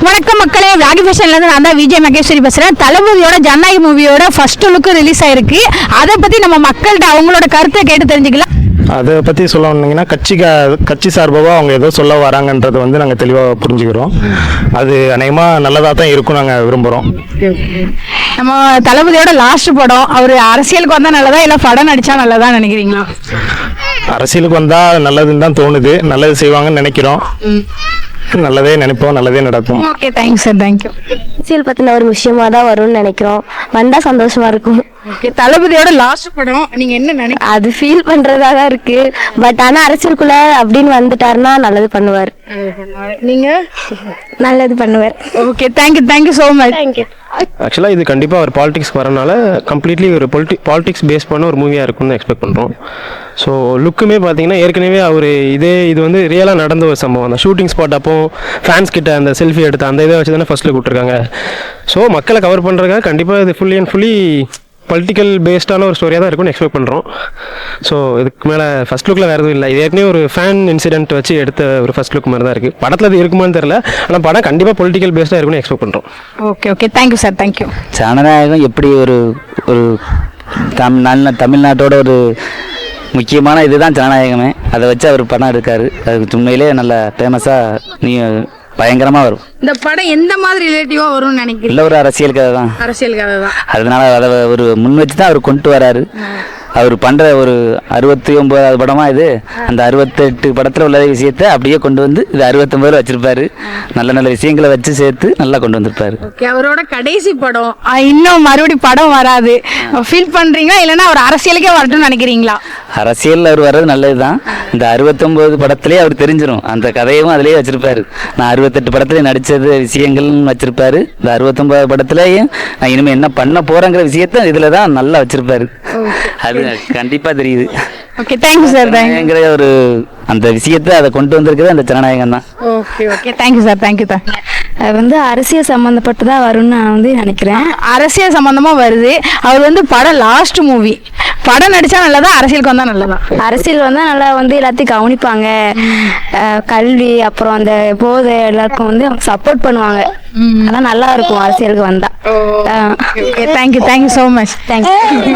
வணக்கம் மக்களே, விளாகி ஃபேஷன்லேருந்து நான் தான் விஜய் மகேஸ்வரி பேசுகிறேன். தளபதியோட ஜனநாயக மூவியோட ஃபர்ஸ்ட் லுக்கு ரிலீஸ் ஆயிருக்கு. அதை பற்றி நம்ம மக்கள்கிட்ட அவங்களோட கருத்தை கேட்டு தெரிஞ்சுக்கலாம். அதை பற்றி சொல்ல வந்தீங்கன்னா கட்சி சார்பாக அவங்க ஏதோ சொல்ல வராங்கன்றது வந்து நாங்கள் தெளிவாக புரிஞ்சுக்கிறோம். அது அநேகமாக நல்லதாக தான் இருக்கும், நாங்கள் விரும்புகிறோம். நம்ம தளபதியோட லாஸ்ட் படம் அவர் அரசியலுக்கு வந்தால் நல்லதா இல்லை படம் நடித்தா நல்லதா நினைக்கிறீங்களா? அரசியலுக்கு வந்தால் நல்லதுன்னு தான் தோணுது. நல்லது செய்வாங்கன்னு நினைக்கிறோம். நல்லதே நினைப்போம், நல்லதே நடக்கும். Okay, thanks sir, thank you. அரசியல் பற்றின ஒரு விஷயமா தான் வரும்னு நினைக்கிறோம். வந்தால் சந்தோஷமா இருக்கும். ஓகே, தளபதியோட லாஸ்ட் படம் நீங்கள் என்ன நினைக்கிறீங்க? அது ஃபீல் பண்ணுறதா தான் இருக்கு. பட் ஆனால் அரசியலுக்குள்ள அப்படின்னு வந்துட்டாருன்னா நல்லது பண்ணுவார். நீங்கள் நல்லது பண்ணுவார். Okay, thank you so much. Thank you. ஆக்சுவலாக இது கண்டிப்பாக ஒரு பாலிடிக்ஸ்க்கு வரனால கம்ப்ளீட்லி ஒரு பாலிடிக்ஸ் பேஸ் பண்ண ஒரு மூவியாக இருக்கும்னு எக்ஸ்பெக்ட் பண்ணுறோம். ஸோ லுக்குமே பார்த்தீங்கன்னா ஏற்கனவே இது வந்து ரியலாக நடந்த ஒரு சம்பவம். அந்த ஷூட்டிங் ஸ்பாட் அப்போ ஃபேன்ஸ் கிட்ட அந்த செல்ஃபி எடுத்த அந்த இதை வச்சு தானே ஃபர்ஸ்ட் லுக் விட்டுருக்காங்க. ஸோ மக்களை கவர் பண்ணுறதுக்காக கண்டிப்பாக இது ஃபுல்லி பொலிட்டிக்கல் பேஸ்டான ஒரு ஸ்டோரியாக தான் இருக்கும்னு எக்ஸ்பெக்ட் பண்ணுறோம். ஸோ இதுக்கு மேலே ஃபர்ஸ்ட் லுக்கில் வேறு எதுவும் இல்லை. இது ஏற்கனவே ஒரு ஃபேன் இன்சிடென்ட் வச்சு எடுத்த ஒரு ஃபர்ஸ்ட் லுக் மாதிரி தான் இருக்குது. படத்தில் அது இருக்குமான்னு தெரியல, ஆனால் படம் கண்டிப்பாக பொலிட்டிக்கல் பேஸ்டாக இருக்கும்னு எக்ஸ்பெக்ட் பண்ணுறோம். Okay, thank you sir, thank you. ஜனநாயகம் எப்படி ஒரு தமிழ்நாட்டோட ஒரு முக்கியமான இதுதான் ஜனநாயகமே. அதை வச்சு அவர் படம் எடுக்காரு. அது உண்மையிலே நல்ல ஃபேமஸாக பயங்கரமாக வரும். இந்த படம் எந்த மாதிரி ரிலேட்டிவாக வரும்னு நினைக்கிறீங்க? இல்லை, ஒரு அரசியல் கதை தான். அரசியல் கதை தான். அதனால அதை ஒரு முன் வச்சு தான் அவர் கொண்டு வராரு. அவர் பண்ணுற ஒரு 69வது படமாக இது. அந்த 68 படத்தில் உள்ள விஷயத்தை அப்படியே கொண்டு வந்து இது 69 வச்சிருப்பாரு. நல்ல விஷயங்களை வச்சு சேர்த்து நல்லா கொண்டு வந்திருப்பாரு. ஓகே, அவரோட கடைசி படம் இன்னும் மறுபடியும் படம் வராது ஃபீல் பண்ணுறீங்களா, இல்லைன்னா அவர் அரசியலுக்கே வரட்டும்னு நினைக்கிறீங்களா? அரசியலில் அவர் வர்றது நல்லது தான். இந்த 69 படத்துலேயே அவர் தெரிஞ்சிடும். அந்த கதையும் அதிலேயே வச்சிருப்பாரு. நான் 68 படத்துலேயே நடித்தது விஷயங்கள்னு வச்சிருப்பாரு. இந்த 69 படத்துலேயும் நான் இனிமேல் என்ன பண்ண போகிறேங்கிற விஷயத்த இதில் தான் நல்லா வச்சிருப்பாரு. அது கண்டிப்பாக தெரியுது. Okay, thank you sir, thank you. ஒரு அந்த விஷயத்தை அதை கொண்டு வந்திருக்கிறது அந்த ஜனநாயகம் தான். Okay, thank you sir, thank you. அது வந்து அரசியல் சம்மந்தப்பட்டு தான் வரும்னு நான் வந்து நினைக்கிறேன். அரசியல் சம்மந்தமாக வருது. அவர் வந்து படம் லாஸ்ட் மூவி. படம் நடித்தா நல்லதா, அரசியலுக்கு வந்தால் நல்லதா? அரசியல் வந்தால் நல்லா வந்து எல்லாத்தையும் கவனிப்பாங்க. கல்வி அப்புறம் அந்த போதை எல்லாருக்கும் வந்து அவங்க சப்போர்ட் பண்ணுவாங்க. அதான் நல்லா இருக்கும் அரசியலுக்கு வந்தால். Thank you so much. தேங்க்யூ.